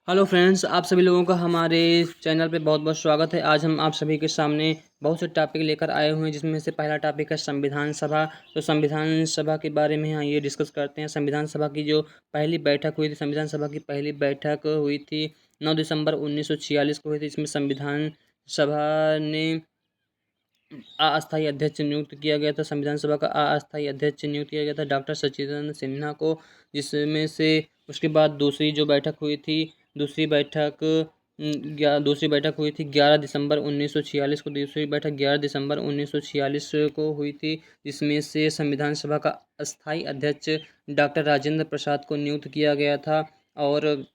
Hello friends, आप सभी लोगों का हमारे चैनल पे बहुत बहुत स्वागत है। आज हम आप सभी के सामने बहुत से टॉपिक लेकर आए हुए हैं, जिसमें से पहला टॉपिक है संविधान सभा। तो संविधान सभा के बारे में ये डिस्कस करते हैं। संविधान सभा की जो पहली बैठक हुई थी, संविधान सभा की पहली बैठक हुई थी 9 दिसंबर 1946 को हुई थी। इसमें संविधान सभा ने अस्थायी अध्यक्ष नियुक्त किया गया था। संविधान सभा का अस्थायी अध्यक्ष नियुक्त किया गया था डॉक्टर सचिदानंद सिन्हा को, जिसमें से उसके बाद दूसरी जो बैठक हुई थी, दूसरी बैठक हुई थी 11 दिसंबर 1946 को। दूसरी बैठक 11 दिसंबर 1946 को हुई थी, जिसमें से संविधान सभा का अस्थायी अध्यक्ष डॉक्टर राजेंद्र प्रसाद को नियुक्त किया गया था, और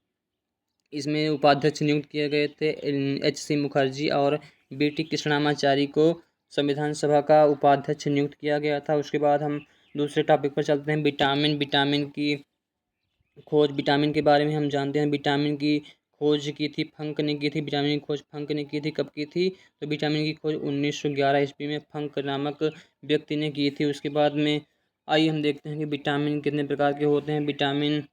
इसमें उपाध्यक्ष नियुक्त किए गए थे H.C. मुखर्जी और B.T. कृष्णामाचारी को संविधान सभा का उपाध्यक्ष नियुक्त किया गया था। उसके बाद हम दूसरे टॉपिक पर चलते हैं। विटामिन की खोज। विटामिन के बारे में हम जानते हैं। विटामिन की खोज की थी फंक ने की थी। विटामिन की खोज फंक ने की थी। कब की थी? तो विटामिन की खोज 1911 ईस्वी में फंक नामक व्यक्ति ने की थी। उसके बाद में आइए हम देखते हैं कि विटामिन कितने प्रकार के होते हैं। Vitamin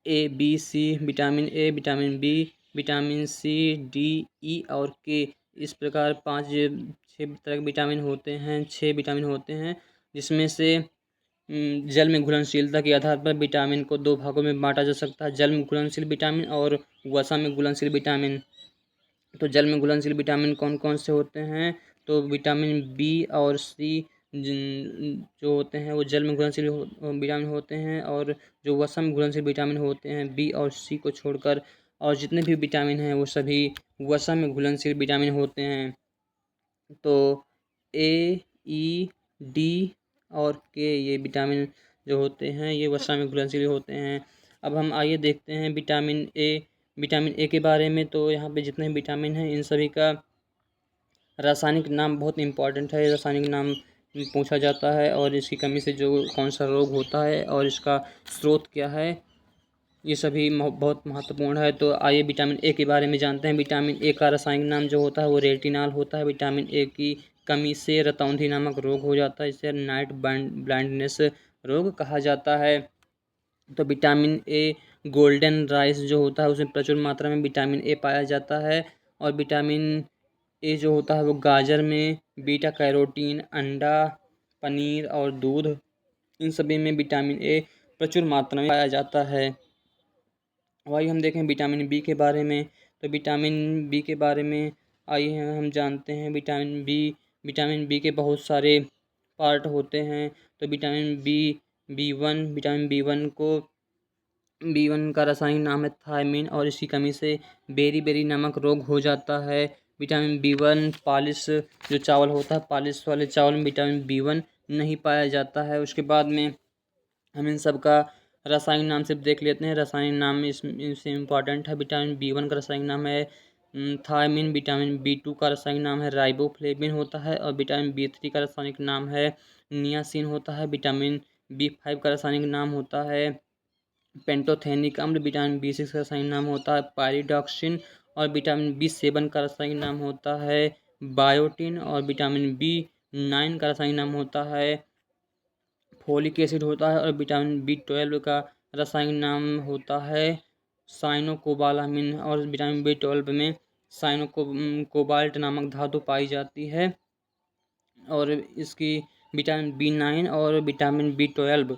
A, B, C, vitamin A, vitamin B, vitamin C, D, E और के। इस प्रकार छः तरह के विटामिन होते हैं। 6 विटामिन होते हैं, जिसमें से जल में घुलनशीलता के आधार पर विटामिन को 2 भागों में बांटा जा सकता है: जल में घुलनशील विटामिन और वसा में घुलनशील विटामिन। तो जल में घुलनशील विटामिन कौन कौन से होते हैं? तो विटामिन बी और सी जो होते हैं वो जल में घुलनशील विटामिन होते हैं, और जो वसा में घुलनशील विटामिन होते हैं बी और सी को छोड़कर, और जितने भी विटामिन हैं वो सभी वसा में घुलनशील विटामिन होते हैं। तो ए, ई, डी और के, ये विटामिन जो होते हैं ये वसा में घुलनशील होते हैं। अब हम आइए देखते हैं विटामिन ए के बारे में। तो यहाँ पे जितने विटामिन हैं इन सभी का रासायनिक नाम बहुत इम्पॉर्टेंट है। रासायनिक नाम पूछा जाता है, और इसकी कमी से जो कौन सा रोग होता है और इसका स्रोत क्या है, ये सभी बहुत महत्वपूर्ण है। तो आइए विटामिन ए के बारे में जानते हैं। विटामिन ए का रासायनिक नाम जो होता है वो रेटिनॉल होता है। विटामिन ए की कमी से रतौंधी नामक रोग हो जाता है, इसे नाइट ब्लाइंडनेस रोग कहा जाता है। तो विटामिन ए गोल्डन राइस जो होता है उसमें प्रचुर मात्रा में विटामिन ए पाया जाता है। और विटामिन ए जो होता है वो गाजर में, बीटा कैरोटीन, अंडा, पनीर और दूध, इन सभी में विटामिन ए प्रचुर मात्रा में पाया जाता है। वही हम देखें विटामिन बी के बारे में। तो विटामिन बी के बारे में आइए हम जानते हैं। विटामिन बी के बहुत सारे पार्ट होते हैं। तो विटामिन बी वन का रासायनिक नाम है थायमीन, और इसकी कमी से बेरी नामक रोग हो जाता है। विटामिन बी वन पॉलिश जो चावल होता है, पॉलिश वाले चावल में विटामिन बी वन नहीं पाया जाता है। उसके बाद में हम इन सब का रासायनिक नाम सिर्फ देख लेते हैं। रासायनिक नाम इससे इम्पॉर्टेंट है। विटामिन बी वन का रासायनिक नाम है थायमीन। विटामिन बी टू का रासायनिक नाम है राइबोफ्लेविन होता है, और विटामिन बी थ्री का रासायनिक नाम है नियासिन होता है। विटामिन बी फाइव का रासायनिक नाम होता है पेंटोथेनिक अम्ल। विटामिन बी सिक्स का रासायनिक नाम होता है पायरिडॉक्सिन, और विटामिन बी सेवन का रासायनिक नाम होता है बायोटिन, और विटामिन बी नाइन का रासायनिक नाम होता है फोलिक एसिड होता है, और विटामिन बी ट्वेल्व का रासायनिक नाम होता है साइनोकोबालामिन, और विटामिन बी ट्वेल्व में कोबाल्ट नामक धातु पाई जाती है। और विटामिन बी नाइन और विटामिन बी ट्वेल्व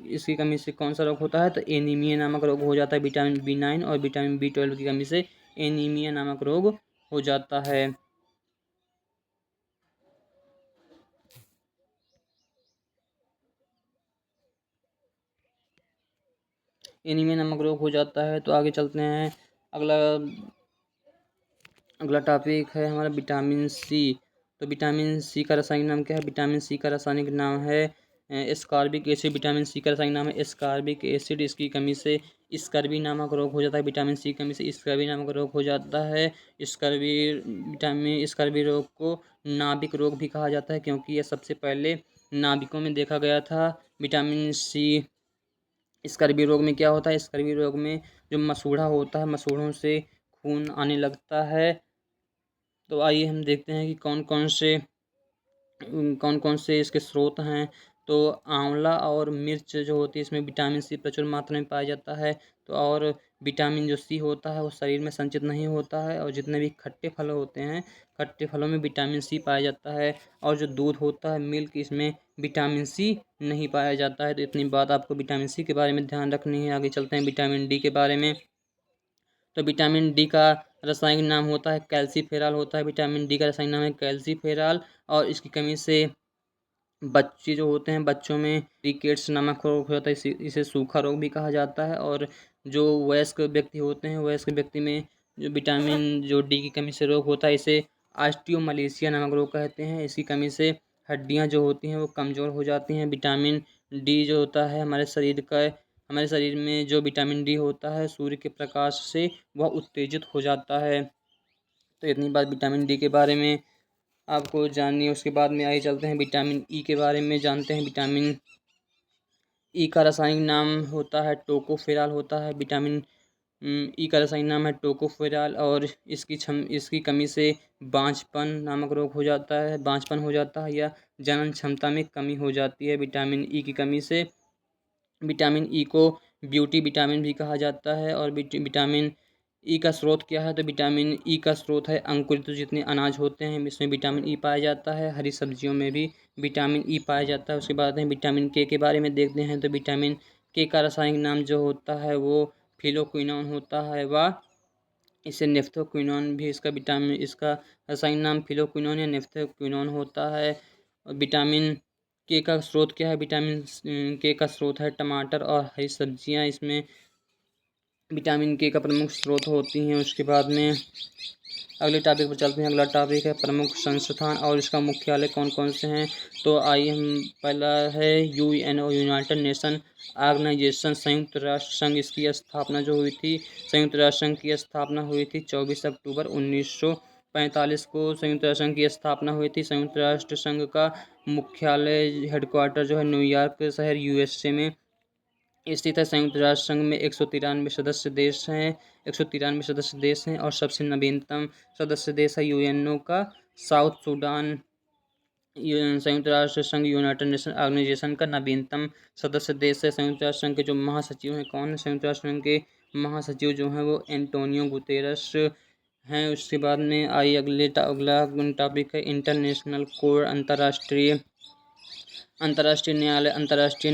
इसकी कमी से कौन सा रोग होता है? तो एनीमिया नामक रोग हो जाता है। विटामिन बी नाइन और विटामिन बी ट्वेल्व की कमी से एनीमिया नामक रोग हो जाता है। एनीमिया नामक रोग हो जाता है। तो आगे चलते हैं। अगला अगला टॉपिक है हमारा विटामिन सी। तो विटामिन सी का रासायनिक नाम क्या है? विटामिन सी का रासायनिक नाम है एस्कॉर्बिक एसिड। विटामिन सी का रासायनिक नाम है एस्कॉर्बिक एसिड। इसकी कमी से स्कर्वी नामक रोग हो जाता है। विटामिन सी की कमी से स्कर्वी नामक रोग हो जाता है। स्कर्वी रोग को नाभिक रोग भी कहा जाता है, क्योंकि यह सबसे पहले नाभिकों में देखा गया था। विटामिन सी स्कर्वी रोग में क्या होता है? स्कर्वी रोग में जो मसूड़ा होता है, मसूड़ों से खून आने लगता है। तो आइए हम देखते हैं कि कौन कौन से इसके स्रोत हैं। तो आंवला और मिर्च जो होती है इसमें विटामिन सी प्रचुर मात्रा में पाया जाता है। तो और विटामिन जो सी होता है वो शरीर में संचित नहीं होता है। और जितने भी खट्टे फल होते हैं, खट्टे फलों में विटामिन सी पाया जाता है। और जो दूध होता है मिल्क, इसमें विटामिन सी नहीं पाया जाता है। तो इतनी बात आपको विटामिन सी के बारे में ध्यान रखनी है। आगे चलते हैं विटामिन डी के बारे में। तो विटामिन डी का रासायनिक नाम होता है कैल्सीफेरॉल होता है। विटामिन डी का रासायनिक नाम है कैल्सीफेरॉल। और इसकी कमी से बच्चे जो होते हैं, बच्चों में रिकेट्स नामक रोग होता है, इसे सूखा रोग भी कहा जाता है। और जो वयस्क व्यक्ति होते हैं, वयस्क व्यक्ति में जो विटामिन जो डी की कमी से रोग होता है, इसे ऑस्टियोमलेशिया नामक रोग कहते हैं। इसकी कमी से हड्डियां जो होती हैं वो कमज़ोर हो जाती हैं। विटामिन डी जो होता है हमारे शरीर में जो विटामिन डी होता है सूर्य के प्रकाश से वह उत्तेजित हो जाता है। तो इतनी बात विटामिन डी के बारे में आपको जाननी है। उसके बाद में आगे चलते हैं विटामिन ई के बारे में जानते हैं। विटामिन ई का रासायनिक नाम होता है टोकोफेरॉल होता है। विटामिन ई का रासायनिक नाम है टोकोफेरॉल। और इसकी कमी से बांझपन नामक रोग हो जाता है, बांझपन हो जाता है या जनन क्षमता में कमी हो जाती है विटामिन ई की कमी से। विटामिन ई को ब्यूटी विटामिन भी कहा जाता है। और विटामिन ई का स्रोत क्या है? तो विटामिन ई का स्रोत है अंकुरित जितने अनाज होते हैं इसमें विटामिन ई पाया जाता है। हरी सब्जियों में भी विटामिन ई पाया जाता है। उसके बाद में विटामिन के बारे में देखते हैं। तो विटामिन के का रासायनिक नाम जो होता है वो फिलोक्विनोन होता है। व इसे नेफ्थोक्विनोन भी इसका रासायनिक नाम फिलोक्विनोन या नेफ्थोक्विनोन होता है। और विटामिन के का स्रोत क्या है? विटामिन के का स्रोत है टमाटर और हरी सब्जियां, इसमें विटामिन के का प्रमुख स्रोत होती हैं। उसके बाद में अगले टॉपिक पर चलते हैं। अगला टॉपिक है प्रमुख संस्थान और इसका मुख्यालय कौन कौन से हैं। तो आइए हम पहला है यूएनओ, यूनाइटेड नेशन ऑर्गेनाइजेशन, संयुक्त राष्ट्र संघ। इसकी स्थापना जो हुई थी, संयुक्त राष्ट्र संघ की स्थापना हुई थी 24 अक्टूबर 1945 को संयुक्त राष्ट्र संघ की स्थापना हुई थी। संयुक्त राष्ट्र संघ का मुख्यालय हेडक्वार्टर जो है न्यूयॉर्क शहर यूएसए में स्थित है। संयुक्त राष्ट्र संघ में 193 सदस्य देश हैं, 193 सदस्य देश हैं। और सबसे नवीनतम सदस्य देश है यूएनओ का साउथ सूडान। संयुक्त राष्ट्र संघ यूनाइटेड नेशन ऑर्गेनाइजेशन का नवीनतम सदस्य देश है। संयुक्त राष्ट्र संघ के जो महासचिव हैं कौन है? संयुक्त राष्ट्र संघ के महासचिव जो हैं वो एंटोनियो गुतेरस हैं। उसके बाद में अगला टॉपिक है इंटरनेशनल कोर्ट, अंतर्राष्ट्रीय न्यायालय। अंतर्राष्ट्रीय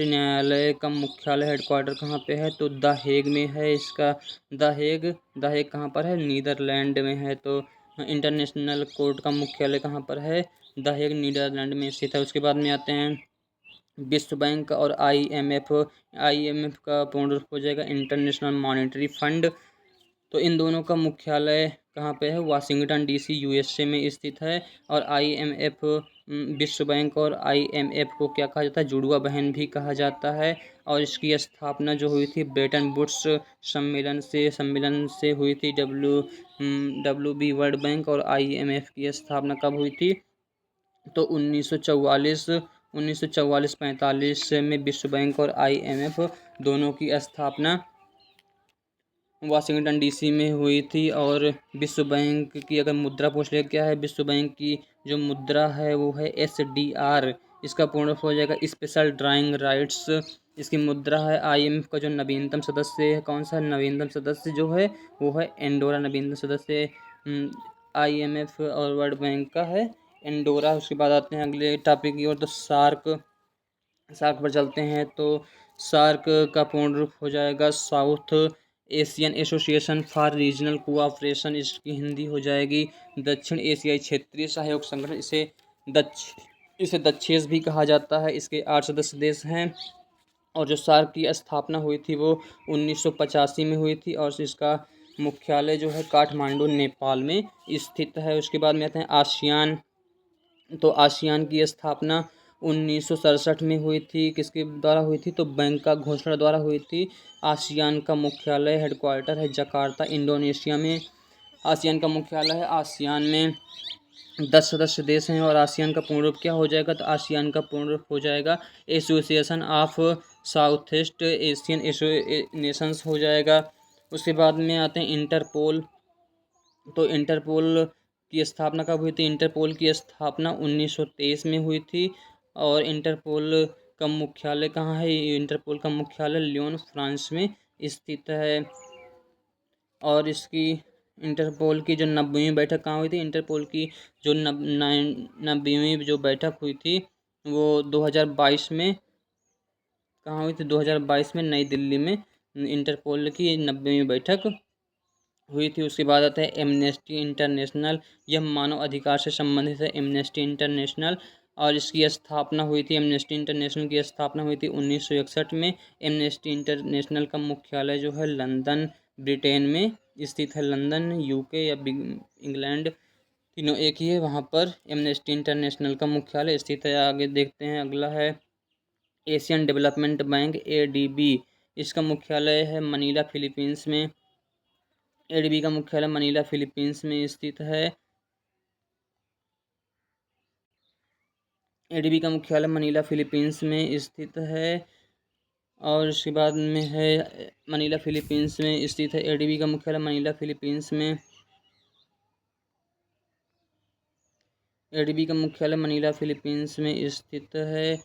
न्यायालय का मुख्यालय हेडक्वार्टर कहाँ पे है? तो द हेग में है इसका। द हेग कहाँ पर है? नीदरलैंड में है। तो इंटरनेशनल कोर्ट का मुख्यालय कहाँ पर है? द हेग नीदरलैंड में स्थित है। उसके बाद में आते हैं विश्व बैंक और आईएमएफ का पूर्ण रूप हो जाएगा इंटरनेशनल मॉनेटरी फंड। तो इन दोनों का मुख्यालय कहाँ पे है? वाशिंगटन डीसी यूएसए में स्थित है। और आईएमएफ, विश्व बैंक और आईएमएफ को क्या कहा जाता है? जुड़वा बहन भी कहा जाता है। और इसकी स्थापना जो हुई थी ब्रेटन वुड्स सम्मेलन से हुई थी। डब्ल्यू बी वर्ल्ड बैंक और आईएमएफ की स्थापना कब हुई थी? तो 1944-45 में विश्व बैंक और आईएमएफ दोनों की स्थापना वाशिंगटन डीसी में हुई थी। और विश्व बैंक की अगर मुद्रा पूछ ले क्या है? विश्व बैंक की जो मुद्रा है वो है SDR। इसका पूर्ण रूप हो जाएगा स्पेशल ड्राइंग राइट्स। इसकी मुद्रा है। आईएमएफ का जो नवीनतम सदस्य है कौन सा? नवीनतम सदस्य जो है वो है एंडोरा। नवीनतम सदस्य आईएमएफ और वर्ल्ड बैंक का है एंडोरा। उसके बाद आते हैं अगले टॉपिक की ओर। तो सार्क पर चलते हैं। तो सार्क का पूर्ण रूप हो जाएगा south Asian association for regional cooperation. इसकी हिंदी हो जाएगी दक्षिण एशियाई क्षेत्रीय सहयोग संगठन। इसे दक्षेस भी कहा जाता है। इसके 8 सदस्य देश हैं। और जो सार्क की स्थापना हुई थी वो 1985 में हुई थी। और इसका मुख्यालय जो है काठमांडू नेपाल में स्थित है। उसके बाद में आते हैं आसियान। तो आसियान की स्थापना 1967 में हुई थी। किसके द्वारा हुई थी? तो बैंक का घोषणा द्वारा हुई थी। आसियान का मुख्यालय हेडक्वार्टर है जकार्ता इंडोनेशिया में। आसियान का मुख्यालय है। आसियान में 10 सदस्य देश हैं। और आसियान का पूर्ण रूप क्या हो जाएगा? तो आसियान का पूर्ण रूप हो जाएगा association of south east Asian Nations हो जाएगा। उसके बाद में आते हैं इंटरपोल। तो इंटरपोल की स्थापना कब हुई थी? इंटरपोल की स्थापना 1923 में हुई थी। और इंटरपोल का मुख्यालय कहाँ है? इंटरपोल का मुख्यालय लियोन फ्रांस में स्थित है। और इसकी इंटरपोल की जो 90वीं बैठक कहाँ हुई थी? इंटरपोल की जो 90वीं जो बैठक हुई थी वो 2022 में कहाँ हुई थी? 2022 में नई दिल्ली में इंटरपोल की 90वीं बैठक हुई थी। उसके बाद आता है एमनेस्टी इंटरनेशनल। यह मानव अधिकार से संबंधित है, एमनेस्टी इंटरनेशनल। और इसकी स्थापना हुई थी, एमनेस्टी इंटरनेशनल की स्थापना हुई थी 1961 में। एमनेस्टी इंटरनेशनल का मुख्यालय जो है लंदन ब्रिटेन में स्थित है। लंदन यूके या इंग्लैंड तीनों एक ही है, वहाँ पर एमनेस्टी इंटरनेशनल का मुख्यालय स्थित है। आगे देखते हैं, अगला है एशियन डेवलपमेंट बैंक एडीबी। इसका मुख्यालय है मनीला फिलीपींस में। एडीबी का मुख्यालय मनीला फिलीपींस में स्थित है। एडीबी का मुख्यालय मनीला फिलीपींस में स्थित है। और उसके बाद में है मनीला फिलीपींस में स्थित है। एडीबी का मुख्यालय मनीला फिलीपींस में। एडीबी का मुख्यालय मनीला फिलीपींस में स्थित है।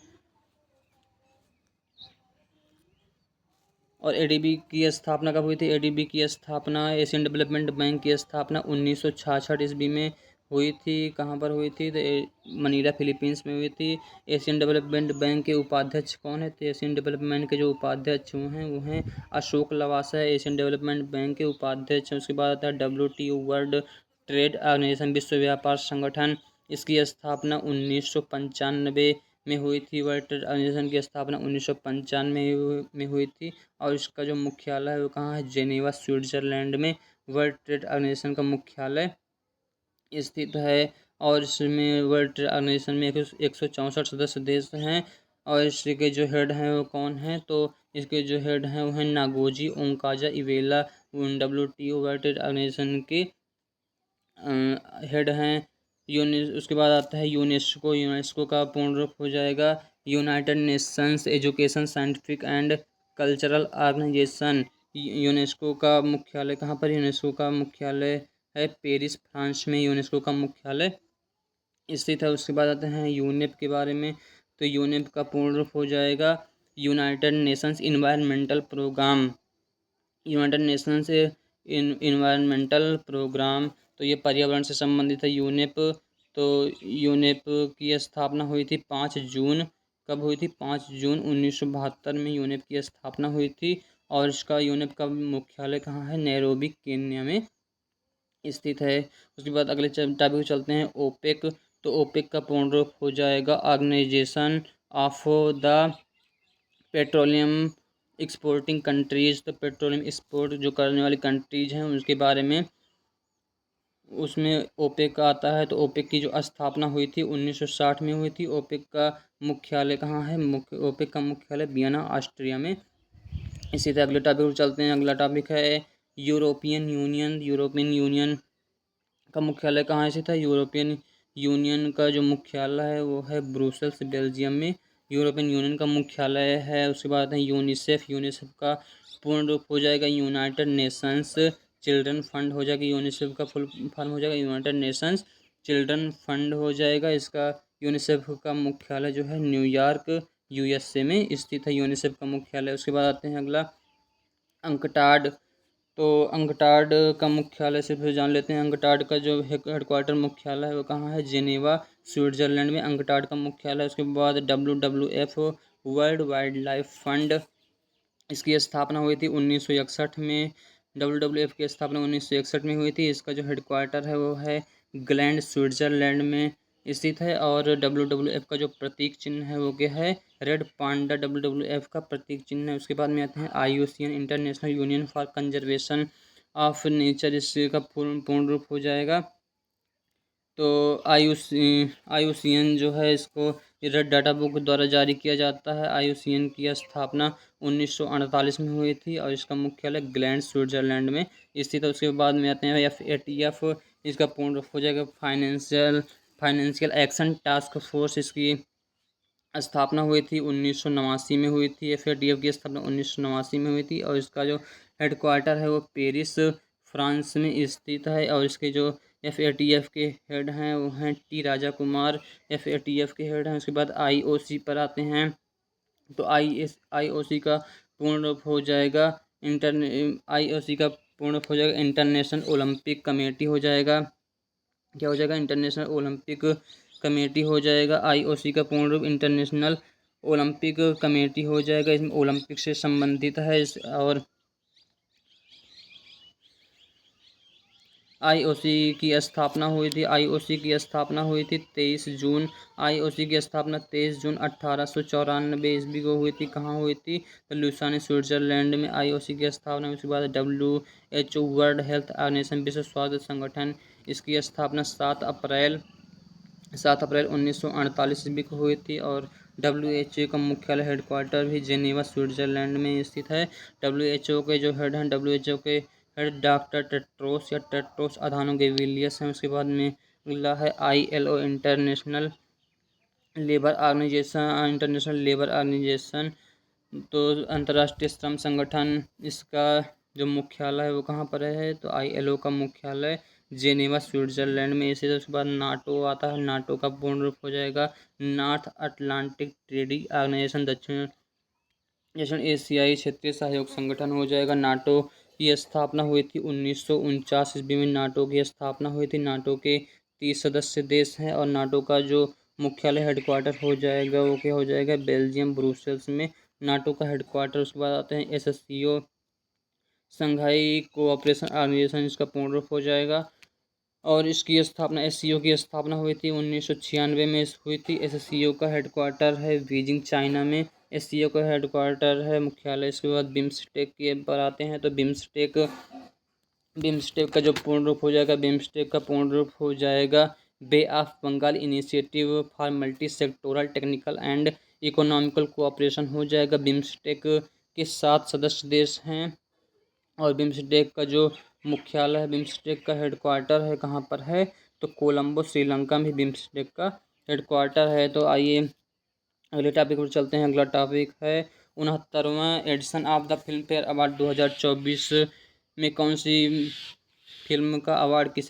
और एडीबी की स्थापना कब हुई थी? एडीबी की स्थापना, एशियन डेवलपमेंट बैंक की स्थापना 1966 ईस्वी में हुई थी। कहाँ पर हुई थी? तो मनीला फिलीपींस में हुई थी। एशियन डेवलपमेंट बैंक के उपाध्यक्ष कौन है? तो एशियन डेवलपमेंट के जो उपाध्यक्ष वो हैं अशोक लवासा है, एशियन डेवलपमेंट बैंक के उपाध्यक्ष हैं। उसके बाद आता है WTO, वर्ल्ड ट्रेड ऑर्गेनाइजेशन, विश्व व्यापार संगठन। इसकी स्थापना 1995 में हुई थी। वर्ल्ड ट्रेड ऑर्गेनाइजेशन की स्थापना 1995 में हुई थी। और इसका जो मुख्यालय है वो कहाँ है? जेनेवा स्विट्जरलैंड में वर्ल्ड ट्रेड ऑर्गेनाइजेशन का मुख्यालय स्थित है। और इसमें वर्ल्ड ट्रेड ऑर्गेनाइजेशन में 164 सदस्य देश हैं। और इसके जो हेड हैं वो कौन हैं? तो इसके जो हेड हैं वो हैं नागोजी ओंकाजा Iweala. WTO world trade organization के हेड हैं। उसके बाद आता है यूनेस्को। यूनेस्को का पूर्ण रूप हो जाएगा United Nations education scientific and cultural organization. UNESCO का मुख्यालय कहाँ पर? यूनेस्को का मुख्यालय है पेरिस फ्रांस में। यूनेस्को का मुख्यालय स्थित है। उसके बाद आते हैं यूनेप के बारे में। तो यूनेप का पूर्ण रूप हो जाएगा United Nations environmental programme. United Nations environmental programme, तो ये पर्यावरण से संबंधित है यूनेप। तो यूनेप की स्थापना हुई थी 5 जून। कब हुई थी? 5 जून 1972 में यूनेप की स्थापना हुई थी। और इसका यूनेप का मुख्यालय कहाँ है? नैरोबी केन्या में स्थित है। उसके बाद अगले टॉपिक चलते हैं ओपेक। तो ओपेक का पूर्ण रूप हो जाएगा organization of the petroleum exporting countries. तो पेट्रोलियम एक्सपोर्ट जो करने वाली कंट्रीज़ हैं उसके बारे में उसमें ओपेक आता है। तो ओपेक की जो स्थापना हुई थी 1960 में हुई थी। ओपेक का मुख्यालय कहाँ है? ओपेक का मुख्यालय वियना ऑस्ट्रिया में। इसी तरह अगले टॉपिक पर चलते हैं। अगला टॉपिक है यूरोपियन यूनियन। यूरोपियन यूनियन का मुख्यालय कहाँ स्थित है? यूरोपियन यूनियन का जो मुख्यालय है वो है ब्रुसेल्स बेल्जियम में। यूरोपियन यूनियन का मुख्यालय है। उसके बाद है यूनिसेफ। यूनिसेफ का पूर्ण रूप हो जाएगा यूनाइटेड नेशंस चिल्ड्रन फंड हो जाएगा। यूनिसेफ का फुल फॉर्म हो जाएगा यूनाइटेड नेशंस चिल्ड्रन फंड हो जाएगा। इसका यूनिसेफ का मुख्यालय जो है न्यूयॉर्क USA में स्थित है यूनिसेफ का मुख्यालय। उसके बाद आते हैं अगला अंकटाड। तो अंकटाड का मुख्यालय सिर्फ जान लेते हैं। अंकटाड का जो हेडक्वार्टर मुख्यालय है वो कहाँ है? जेनेवा स्विट्जरलैंड में अंकटाड का मुख्यालय। उसके बाद WWF world wild life fund, इसकी स्थापना हुई थी 1961 में। WWF की स्थापना 1961 में हुई थी। इसका जो हेडक्वार्टर है वो है ग्लैंड स्विट्जरलैंड में स्थित है। और WWF का जो प्रतीक चिन्ह है वो क्या है? रेड पांडा WWF का प्रतीक चिन्ह है। उसके बाद में आते हैं IUCN international union for conservation of nature. इसका पूर्ण रूप हो जाएगा। तो IUCN जो है इसको रेड डाटा बुक द्वारा जारी किया जाता है। IUCN की स्थापना 1948 में हुई थी और इसका मुख्यालय ग्लैंड स्विट्जरलैंड में स्थित है। उसके बाद में आते हैं FATF। इसका पूर्ण रूप हो जाएगा फाइनेंशियल एक्शन टास्क फोर्स। इसकी स्थापना हुई थी 1989 में हुई थी। FATF की स्थापना 1989 में हुई थी। और इसका जो हेडक्वार्टर है वो पेरिस फ्रांस में स्थित है। और इसके जो FATF के हेड हैं वो हैं टी राजा कुमार, FATF के हेड हैं। उसके बाद IOC पर आते हैं, तो IOC का पूर्ण रूप हो जाएगा IOC का पूर्ण रूप हो जाएगा इंटरनेशनल ओलंपिक कमेटी हो जाएगा। क्या हो जाएगा? इंटरनेशनल ओलंपिक कमेटी हो जाएगा। IOC का पूर्ण रूप इंटरनेशनल ओलंपिक कमेटी हो जाएगा। इसमें ओलंपिक से संबंधित है और IOC की स्थापना हुई थी। IOC की स्थापना हुई थी 23 जून। IOC की स्थापना 23 जून 1894 ईस्वी को हुई थी। कहाँ हुई थी? तो लुसाने स्विट्जरलैंड में IOC की स्थापना। उसके बाद WHO वर्ल्ड हेल्थ ऑर्गेनाइजेशन विश्व स्वास्थ्य संगठन, इसकी स्थापना 7 अप्रैल 1948 ईस्वी को हुई थी। और WHO का मुख्यालय हेडक्वार्टर भी जेनेवा स्विट्जरलैंड में स्थित है। WHO के जो हेड हैं, WHO के हेड डॉक्टर टेड्रोस अधानो गेब्रियेसस हैं। उसके बाद में अगला है ILO इंटरनेशनल लेबर ऑर्गेनाइजेशन, तो अंतर्राष्ट्रीय श्रम संगठन, इसका जो मुख्यालय है वो कहाँ पर है? तो ILO का मुख्यालय जेनेवा स्विट्जरलैंड में इसे। उसके बाद नाटो आता है। नाटो का पूर्ण रूप हो जाएगा नॉर्थ अटलांटिक ट्रेडिंग ऑर्गेनाइजेशन, दक्षिण एशियाई क्षेत्रीय सहयोग संगठन हो जाएगा। नाटो की स्थापना हुई थी 1949 ईस्वी में। नाटो की स्थापना हुई थी। नाटो के 30 सदस्य देश हैं और नाटो का जो मुख्यालय हेडक्वार्टर हो जाएगा वो क्या हो जाएगा? बेल्जियम ब्रुसेल्स में नाटो का हेडक्वार्टर। उसके बाद आते हैं SCO, संघाई कोऑपरेशन ऑर्गेनाइजेशन, इसका पूर्ण रूप हो जाएगा। और इसकी स्थापना SCO की स्थापना हुई थी 1996 में हुई थी। SCO का हेडक्वार्टर है बीजिंग चाइना में। SCO का हेडक्वार्टर है मुख्यालय। इसके बाद बिम्स्टेक के पर आते हैं, तो बिम्स्टेक का जो पूर्ण रूप हो जाएगा, बिम्स्टेक का पूर्ण रूप हो जाएगा bay of Bengal initiative for multi sectoral technical and economical cooperation हो जाएगा। बिम्स्टेक के 7 सदस्य देश हैं और बिम्स्टेक का जो मुख्यालय है, बिम्स्टेक का हेडक्वार्टर है कहाँ पर है? तो कोलंबो श्रीलंका में बिम्स्टेक का हेडक्वार्टर है। तो आइए अगले टॉपिक पर चलते हैं। अगला टॉपिक है 69वां edition of the Filmfare award 2024 में कौन सी फिल्म का अवार्ड किस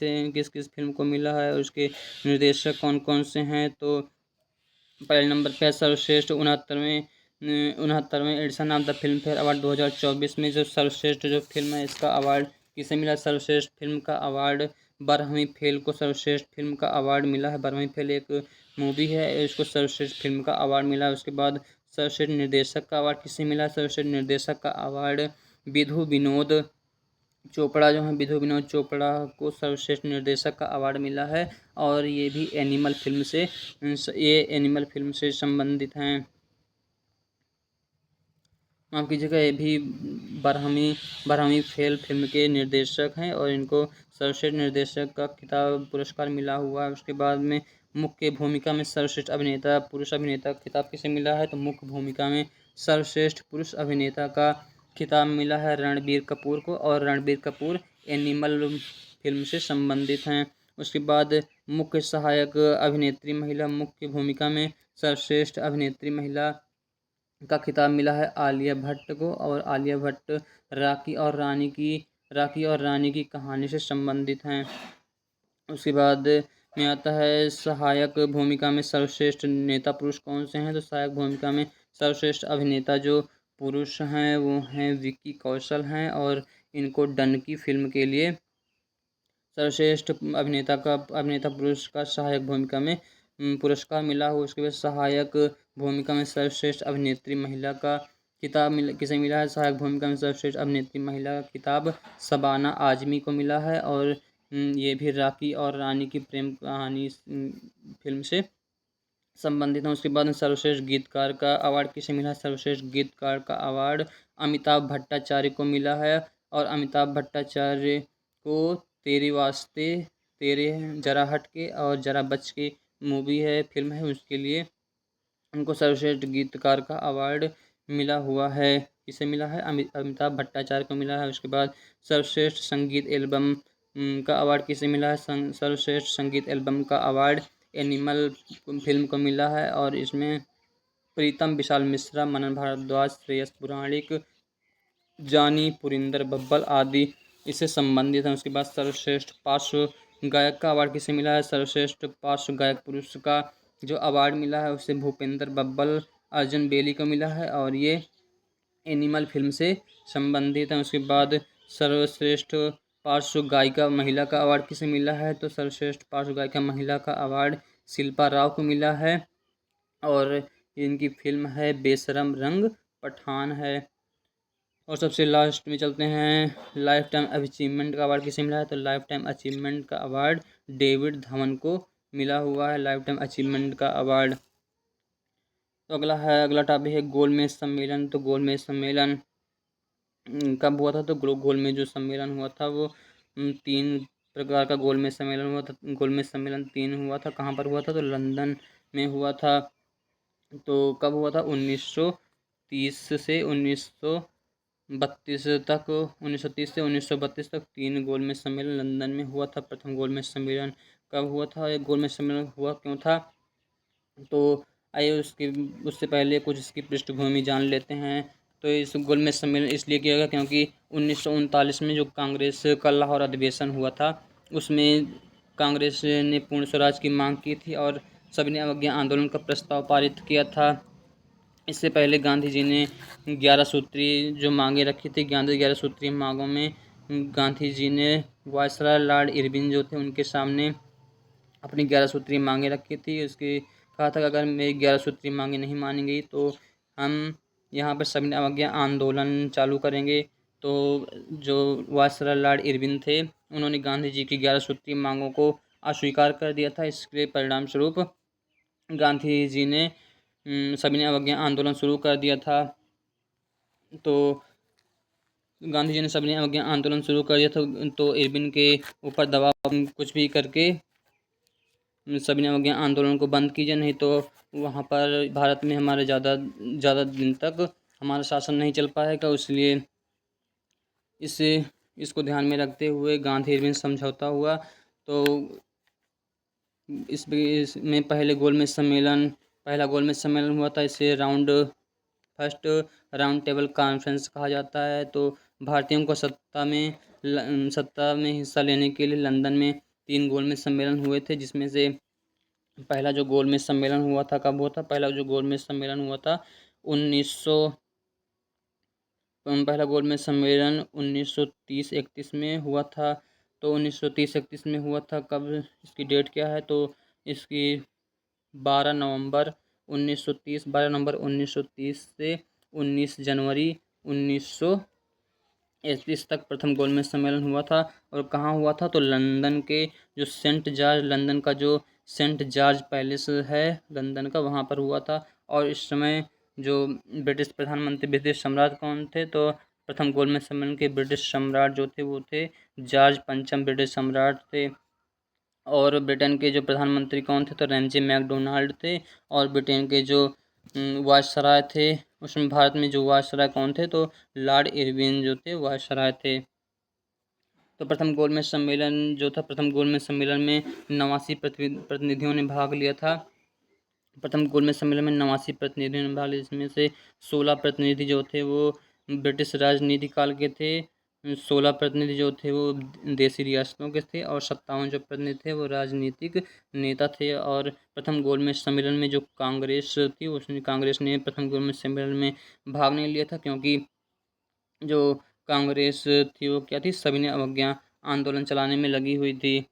किस फिल्म को मिला है और उसके निर्देशक कौन कौन से हैं? तो पहले नंबर पे है सर्वश्रेष्ठ 69वें edition of the Filmfare award 2024 में जो सर्वश्रेष्ठ जो फिल्म है इसका अवार्ड किसे मिला? सर्वश्रेष्ठ फिल्म का अवार्ड 12वीं फेल को सर्वश्रेष्ठ फिल्म का अवार्ड मिला है। 12वीं फेल एक मूवी है, इसको सर्वश्रेष्ठ फिल्म का अवार्ड मिला है। उसके बाद सर्वश्रेष्ठ निर्देशक का अवार्ड किसे मिला? सर्वश्रेष्ठ निर्देशक का अवार्ड विधु विनोद चोपड़ा जो है, विधु विनोद चोपड़ा को सर्वश्रेष्ठ निर्देशक का अवार्ड मिला है। और ये भी एनिमल फिल्म से संबंधित हैं। माफ़ कीजिएगा, ये भी 12वीं फेल फिल्म के निर्देशक हैं और इनको सर्वश्रेष्ठ निर्देशक का खिताब पुरस्कार मिला हुआ है। उसके बाद में मुख्य भूमिका में सर्वश्रेष्ठ अभिनेता पुरुष अभिनेता खिताब किसे मिला है? तो मुख्य भूमिका में सर्वश्रेष्ठ पुरुष अभिनेता का खिताब मिला है रणबीर कपूर को, और रणबीर कपूर एनिमल फिल्म से संबंधित हैं। उसके बाद मुख्य सहायक अभिनेत्री महिला, मुख्य भूमिका में सर्वश्रेष्ठ अभिनेत्री महिला का खिताब मिला है आलिया भट्ट को, और आलिया भट्ट राखी और रानी की कहानी से संबंधित हैं। उसके बाद में आता है सहायक भूमिका में सर्वश्रेष्ठ नेता पुरुष कौन से हैं? तो सहायक भूमिका में सर्वश्रेष्ठ अभिनेता जो पुरुष हैं वो हैं विक्की कौशल हैं, और इनको डनकी फिल्म के लिए सर्वश्रेष्ठ अभिनेता पुरुष का सहायक भूमिका में पुरस्कार मिला हो। उसके बाद सहायक भूमिका में सर्वश्रेष्ठ अभिनेत्री महिला का किताब किसे मिला है? सहायक भूमिका में सर्वश्रेष्ठ अभिनेत्री महिला का किताब शबाना आजमी को मिला है, और ये भी राखी और रानी की प्रेम कहानी फिल्म से संबंधित है। उसके बाद में सर्वश्रेष्ठ गीतकार का अवार्ड किसे मिला? सर्वश्रेष्ठ गीतकार का अवार्ड अमिताभ भट्टाचार्य को मिला है, और अमिताभ भट्टाचार्य को तेरे वास्ते तेरे जरा हट के और जरा बच के मूवी है, फिल्म है, उसके लिए उनको सर्वश्रेष्ठ गीतकार का अवार्ड मिला हुआ है। किसे मिला है? अमिताभ भट्टाचार्य को मिला है। उसके बाद सर्वश्रेष्ठ संगीत एल्बम का अवार्ड किसे मिला है? सर्वश्रेष्ठ संगीत एल्बम का अवार्ड एनिमल फिल्म को मिला है, और इसमें प्रीतम विशाल मिश्रा, मनन भारद्वाज, श्रेयस पुराणिक, जानी पुरिंदर बब्बल आदि इससे संबंधित हैं। उसके बाद सर्वश्रेष्ठ पार्श्व गायक का अवार्ड किसे मिला है? सर्वश्रेष्ठ पार्श्व गायक पुरुष का जो अवार्ड मिला है उसे भूपेंद्र बब्बल अर्जुन बेली को मिला है और ये एनिमल फिल्म से संबंधित है। उसके बाद सर्वश्रेष्ठ पार्श्व गायिका महिला का अवार्ड किसे मिला है? तो सर्वश्रेष्ठ पार्श्व गायिका महिला का अवार्ड शिल्पा राव को मिला है और इनकी फिल्म है बेशरम रंग पठान है। और सबसे लास्ट में चलते हैं, लाइफ टाइम अचीवमेंट का अवार्ड किसे मिला है? तो लाइफ टाइम अचीवमेंट का अवार्ड डेविड धवन को मिला हुआ है, लाइफ टाइम अचीवमेंट का अवार्ड। तो अगला टॉपिक है गोलमेज सम्मेलन। तो गोलमेज सम्मेलन कब हुआ था? तो गोलमेज जो सम्मेलन हुआ था वो 3 प्रकार का गोलमेज सम्मेलन हुआ था। गोलमेज सम्मेलन 3 हुआ था। कहाँ पर हुआ था? तो लंदन में हुआ था। तो कब हुआ था? 1930 से 1932 तक, 1930 से 1932 तक 3 गोलमेज सम्मेलन लंदन में हुआ था। प्रथम गोलमेज सम्मेलन कब हुआ था? एक गोलमेज सम्मेलन हुआ क्यों था? तो आइए उससे पहले कुछ इसकी पृष्ठभूमि जान लेते हैं। तो इस गोलमेज सम्मेलन इसलिए किया गया क्योंकि 1939 में जो कांग्रेस का लाहौर अधिवेशन हुआ था उसमें कांग्रेस ने पूर्ण स्वराज की मांग की थी और सविनय अवज्ञा आंदोलन का प्रस्ताव पारित किया था। इससे पहले गांधी जी ने 11 सूत्री जो मांगे रखी थी, 11 सूत्री मांगों में गांधी जी ने वायसराय लॉर्ड इरविन जो थे उनके सामने अपनी 11 सूत्री मांगे रखी थी। उसके कहा था कि अगर मेरी 11 सूत्री मांगे नहीं मानी गई तो हम यहाँ पर सविनय अवज्ञा आंदोलन चालू करेंगे। तो जो वायसराय लॉर्ड इरविन थे उन्होंने गांधी जी की 11 सूत्री मांगों को अस्वीकार कर दिया था। इसके परिणाम स्वरूप गांधी जी ने सविनय अवज्ञा आंदोलन शुरू कर दिया था। तो गांधी जी ने सविनय अवज्ञा आंदोलन शुरू कर दिया था तो इरविन के ऊपर दबाव कुछ भी करके सविनय अवज्ञा आंदोलन को बंद कीजिए, नहीं तो वहाँ पर भारत में हमारे ज़्यादा दिन तक हमारा शासन नहीं चल पाएगा। इसलिए इसको ध्यान में रखते हुए गांधी इरविन समझौता हुआ। तो इसमें पहला गोलमेज सम्मेलन हुआ था। इसे फर्स्ट राउंड टेबल कॉन्फ्रेंस कहा जाता है। तो भारतीयों को सत्ता में हिस्सा लेने के लिए लंदन में 3 गोलमेज सम्मेलन हुए थे, जिसमें से पहला जो गोलमेज सम्मेलन हुआ था कब हुआ था? पहला जो गोलमेज सम्मेलन हुआ था 1900 पहला गोलमेज सम्मेलन 1930-31 में हुआ था। तो 1930-31 में हुआ था। कब, इसकी डेट क्या है? तो इसकी 12 नवंबर 1930 से 19 जनवरी 1931 तक प्रथम गोलमेज सम्मेलन हुआ था। और कहाँ हुआ था? तो लंदन के जो लंदन का जो सेंट जॉर्ज पैलेस है लंदन का, वहाँ पर हुआ था। और इस समय जो ब्रिटिश सम्राट कौन थे? तो प्रथम गोलमेज सम्मेलन के ब्रिटिश सम्राट जो थे वो थे जॉर्ज पंचम ब्रिटिश सम्राट थे। और ब्रिटेन के जो प्रधानमंत्री कौन थे? तो रैमजे मैकडोनाल्ड थे। और ब्रिटेन के जो वायसराय थे, उसमें भारत में जो वायसराय कौन थे? तो लॉर्ड इरविन जो थे वायसराय थे। तो प्रथम गोलमेज सम्मेलन में 89 प्रतिनिधियों ने भाग लिया था। प्रथम गोलमेज सम्मेलन में 89 प्रतिनिधियों ने भाग लिया, जिसमें से 16 प्रतिनिधि जो थे वो ब्रिटिश राजनीति काल के थे, 16 प्रतिनिधि जो थे वो देसी रियासतों के थे और 57 जो प्रतिनिधि थे वो राजनीतिक नेता थे। और प्रथम गोलमेज सम्मेलन में जो कांग्रेस ने प्रथम गोलमेज सम्मेलन में भाग नहीं लिया था, क्योंकि जो कांग्रेस थी वो क्या थी? सविनय अवज्ञा आंदोलन चलाने में लगी हुई थी।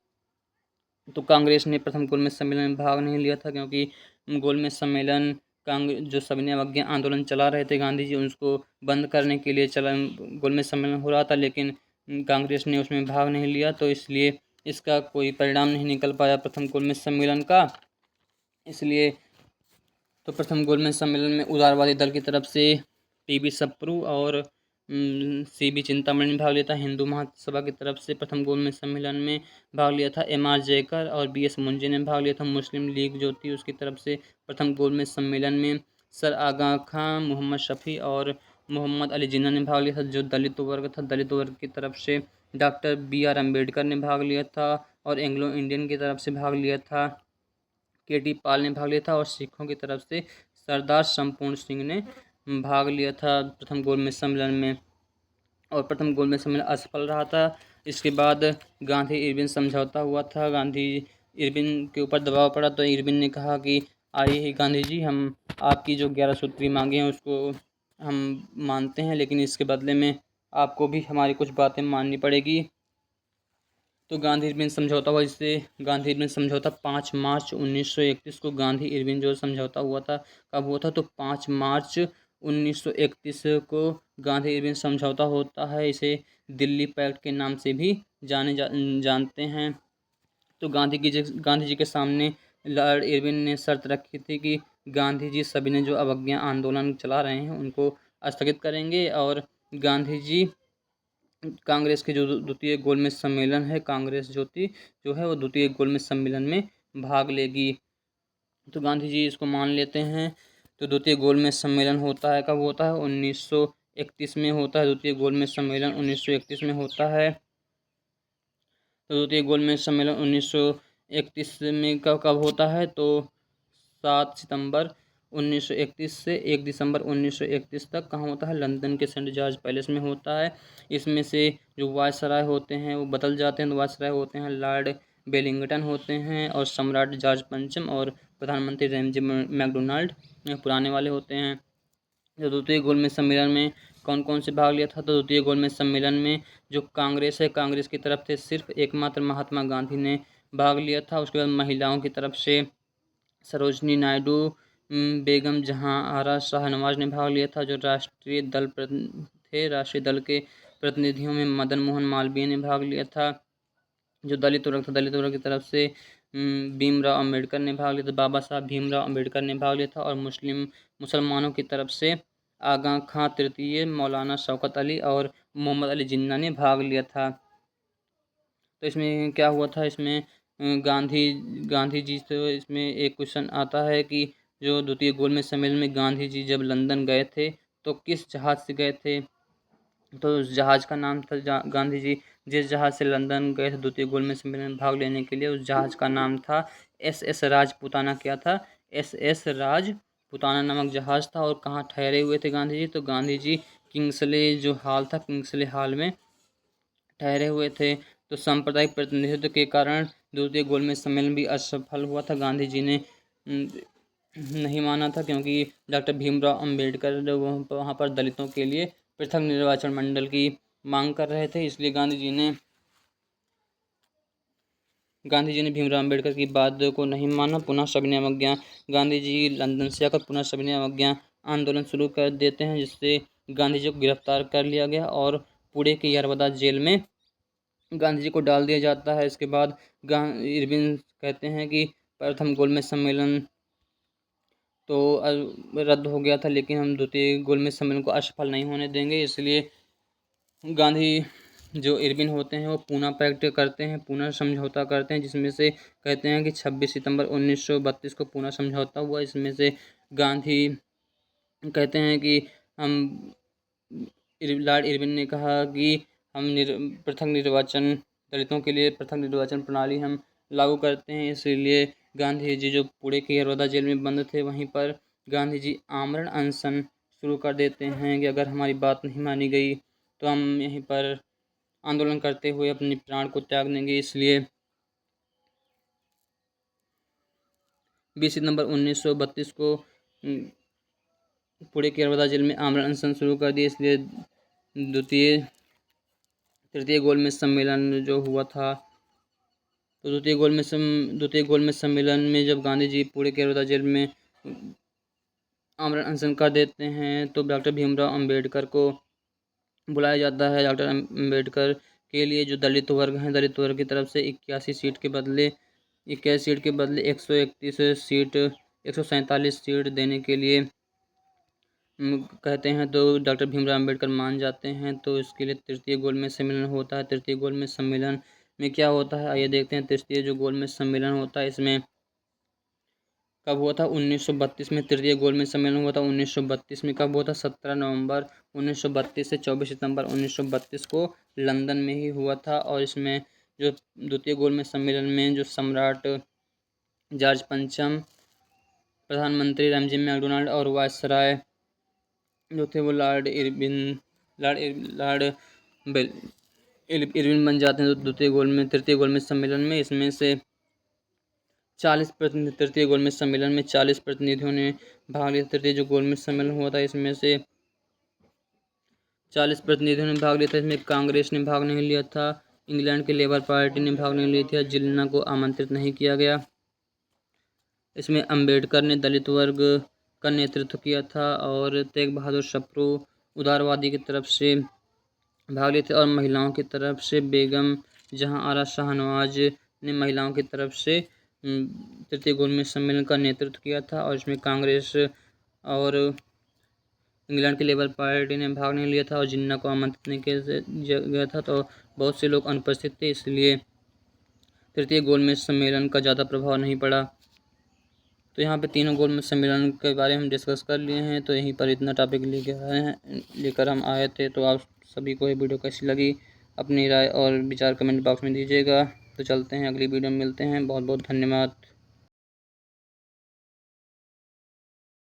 तो कांग्रेस ने प्रथम गोलमेज सम्मेलन में भाग नहीं लिया था, क्योंकि गोलमेज सम्मेलन जो सविनय अवज्ञा आंदोलन चला रहे थे गांधी जी, उसको बंद करने के लिए गोलमेज सम्मेलन हो रहा था, लेकिन कांग्रेस ने उसमें भाग नहीं लिया। तो इसलिए इसका कोई परिणाम नहीं निकल पाया प्रथम गोलमेज सम्मेलन का। इसलिए तो प्रथम गोलमेज सम्मेलन में उदारवादी दल की तरफ से पीबी सप्रू और सीबी चिंतामणि ने भाग लिया था। हिंदू महासभा की तरफ से प्रथम गोलमेज सम्मेलन में भाग लिया था एमआर जयकर और बीएस मुंजे ने भाग लिया था। मुस्लिम लीग जो थी उसकी तरफ से प्रथम गोलमेज सम्मेलन में सर आगा खां, मोहम्मद शफी और मोहम्मद अली जिन्ना ने भाग लिया था। जो दलित वर्ग था, दलित वर्ग की तरफ से डॉक्टर BR अम्बेडकर ने भाग लिया था और एंग्लो इंडियन की तरफ से भाग लिया था KT पाल ने भाग लिया था और सिखों की तरफ से सरदार संपूर्ण सिंह ने भाग लिया था प्रथम गोलमेज सम्मेलन में। और प्रथम गोलमेज सम्मेलन असफल रहा था। इसके बाद गांधी इरविन समझौता हुआ था। गांधी इरविन के ऊपर दबाव पड़ा तो इरविन ने कहा कि आइए गांधी जी, हम आपकी जो 11 सूत्री मांगे हैं उसको हम मानते हैं, लेकिन इसके बदले में आपको भी हमारी कुछ बातें माननी पड़ेगी। तो गांधी इरविन समझौता हुआ, जिससे गांधी इरविन समझौता 5 मार्च 1931 को गांधी इरविन जो समझौता हुआ था, कब हुआ था तो 5 मार्च 1931 को गांधी इरविन समझौता होता है। इसे दिल्ली पैक्ट के नाम से भी जानते हैं। तो गांधी जी के सामने लॉर्ड इरविन ने शर्त रखी थी कि गांधी जी सभी ने जो अवज्ञा आंदोलन चला रहे हैं उनको स्थगित करेंगे, और गांधी जी कांग्रेस के जो द्वितीय गोलमेज सम्मेलन है, कांग्रेस जो है वो द्वितीय गोलमेज सम्मेलन में भाग लेगी। तो गांधी जी इसको मान लेते हैं। तो द्वितीय गोलमेज सम्मेलन होता है, कब होता है 1931 में होता है। द्वितीय गोलमेज सम्मेलन 1931 में होता है। तो द्वितीय गोलमेज सम्मेलन 1931 में कब होता है तो 7 सितंबर 1931 से 1 दिसंबर 1931 तक कहाँ होता है, लंदन के सेंट जॉर्ज पैलेस में होता है। इसमें से जो वायसराय होते हैं वो बदल जाते हैं। तो वायसराय होते हैं लॉर्ड वेलिंगटन होते हैं, और सम्राट जॉर्ज पंचम, और प्रधानमंत्री रैमजे मैकडोनाल्ड पुराने वाले होते हैं। जो द्वितीय गोलमेज सम्मेलन में कौन कौन से भाग लिया था, तो द्वितीय गोलमेज सम्मेलन में जो कांग्रेस है, कांग्रेस की तरफ से सिर्फ एकमात्र महात्मा गांधी ने भाग लिया था। उसके बाद महिलाओं की तरफ से सरोजनी नायडू, बेगम जहां आरा शाहनवाज ने भाग लिया था। जो राष्ट्रीय दल के प्रतिनिधियों में मदन मोहन मालवीय ने भाग लिया था। जो दलित वर्ग था, दलित वर्ग की तरफ से भीमराव अंबेडकर ने भाग लिया था, बाबा साहब भीमराव अंबेडकर ने भाग लिया था। और मुसलमानों की तरफ से आगा खां तृतीय, मौलाना शौकत अली और मोहम्मद अली जिन्ना ने भाग लिया था। तो इसमें क्या हुआ था, इसमें गांधी गांधी जी से इसमें एक क्वेश्चन आता है कि जो द्वितीय गोलमेज सम्मेलन में गांधी जी जब लंदन गए थे तो किस जहाज़ से गए थे, तो उस जहाज़ का नाम था, गांधी जी जिस जहाज़ से लंदन गए थे द्वितीय गोलमेज सम्मेलन में भाग लेने के लिए, उस जहाज़ का नाम था SS राजपूताना। क्या था, SS राजपूताना नामक जहाज़ था। और कहाँ ठहरे हुए थे गांधी जी, तो गांधी जी किंग्सले जो हॉल था, किंग्सले हॉल में ठहरे हुए थे। तो सांप्रदायिक प्रतिनिधित्व के कारण द्वितीय गोलमेज सम्मेलन भी असफल हुआ था। गांधी जी ने नहीं माना था, क्योंकि डॉक्टर भीमराव अंबेडकर वहाँ पर दलितों के लिए पृथक निर्वाचन मंडल की मांग कर रहे थे। इसलिए गांधी जी ने भीमराव अंबेडकर की बात को नहीं माना। पुनः सविनय अवज्ञा, गांधी जी लंदन से आकर पुनः सविनय अवज्ञा आंदोलन शुरू कर देते हैं, जिससे गांधी जी को गिरफ्तार कर लिया गया और पुणे के यरवदा जेल में गांधी जी को डाल दिया जाता है। इसके बाद इरविन कहते हैं कि प्रथम गोलमेज सम्मेलन तो रद्द हो गया था, लेकिन हम द्वितीय गोलमेज सम्मेलन को असफल नहीं होने देंगे। इसलिए गांधी जो इरविन होते हैं वो पूना पैक्ट करते हैं, पूना समझौता करते हैं, जिसमें से कहते हैं कि 26 सितंबर 1932 को पूना समझौता हुआ। इसमें से गांधी कहते हैं कि हम लॉर्ड इरविन ने कहा कि हम पृथक निर्वाचन, दलितों के लिए पृथक निर्वाचन प्रणाली हम लागू करते हैं। इसलिए गांधी जी जो पुणे के यरवदा जेल में बंद थे, वहीं पर गांधी जी आमरण अनशन शुरू कर देते हैं कि अगर हमारी बात नहीं मानी गई तो हम यहीं पर आंदोलन करते हुए अपने प्राण को त्याग देंगे। इसलिए 20 सितंबर 1932 को पुणे के यरवदा जेल में आमरण अनशन शुरू कर दिए। इसलिए तृतीय गोलमेज सम्मेलन जो हुआ था, तो द्वितीय गोलमेज सम्मेलन में जब गांधी जी पुणे के यरवदा जेल में आमरण अनशन कर देते हैं तो डॉक्टर भीमराव अंबेडकर को बुलाया जाता है। डॉक्टर अंबेडकर के लिए जो दलित वर्ग हैं, दलित वर्ग की तरफ से 81 सीट के बदले 147 सीट देने के लिए कहते हैं, तो डॉक्टर भीमराव अंबेडकर मान जाते हैं। तो इसके लिए तृतीय गोलमेज सम्मेलन होता है। तृतीय गोलमेज सम्मेलन में क्या होता है, आइए देखते हैं। तृतीय जो गोलमेज सम्मेलन होता है, इसमें कब हुआ था 1932 में तृतीय गोलमेज सम्मेलन हुआ था। 1932 में कब हुआ था, 17 नवंबर 1932 से 24 सितंबर 1932 को लंदन में ही हुआ था। और इसमें जो द्वितीय गोलमेज सम्मेलन में जो सम्राट जॉर्ज पंचम, प्रधानमंत्री रैमजे मैकडोनाल्ड और वायसराय जो थे वो लॉर्ड इरविन बन जाते हैं तृतीय गोलमेज सम्मेलन में। इसमें से 40 प्रतिनिधि तृतीय गोलमेज सम्मेलन में 40 प्रतिनिधियों ने भाग लिया। तृतीय जो गोलमेज सम्मेलन हुआ था इसमें से 40 प्रतिनिधियों ने भाग लिया था। इसमें कांग्रेस ने भाग नहीं लिया था, इंग्लैंड की लेबर पार्टी ने भाग नहीं लिया था, जिन्ना को आमंत्रित नहीं किया गया। इसमें अंबेडकर ने दलित वर्ग का नेतृत्व किया था और तेग बहादुर सप्रू उदारवादी की तरफ से भाग लिए थे और महिलाओं की तरफ से बेगम जहां आरा शाहनवाज ने महिलाओं की तरफ से तृतीय गोलमेज सम्मेलन का नेतृत्व किया था। और इसमें कांग्रेस और इंग्लैंड की लेबर पार्टी ने भाग नहीं लिया था और जिन्ना को आमंत्रित नहीं किया गया था, तो बहुत से लोग अनुपस्थित थे, इसलिए तृतीय गोलमेज सम्मेलन का ज़्यादा प्रभाव नहीं पड़ा। तो यहाँ पे तीनों गोलमेज सम्मेलन के बारे में हम डिस्कस कर लिए हैं। तो यहीं पर इतना टॉपिक लेकर हम आए थे। तो आप सभी को ये वीडियो कैसी लगी अपनी राय और विचार कमेंट बॉक्स में दीजिएगा। तो चलते हैं, अगली वीडियो में मिलते हैं। बहुत बहुत धन्यवाद।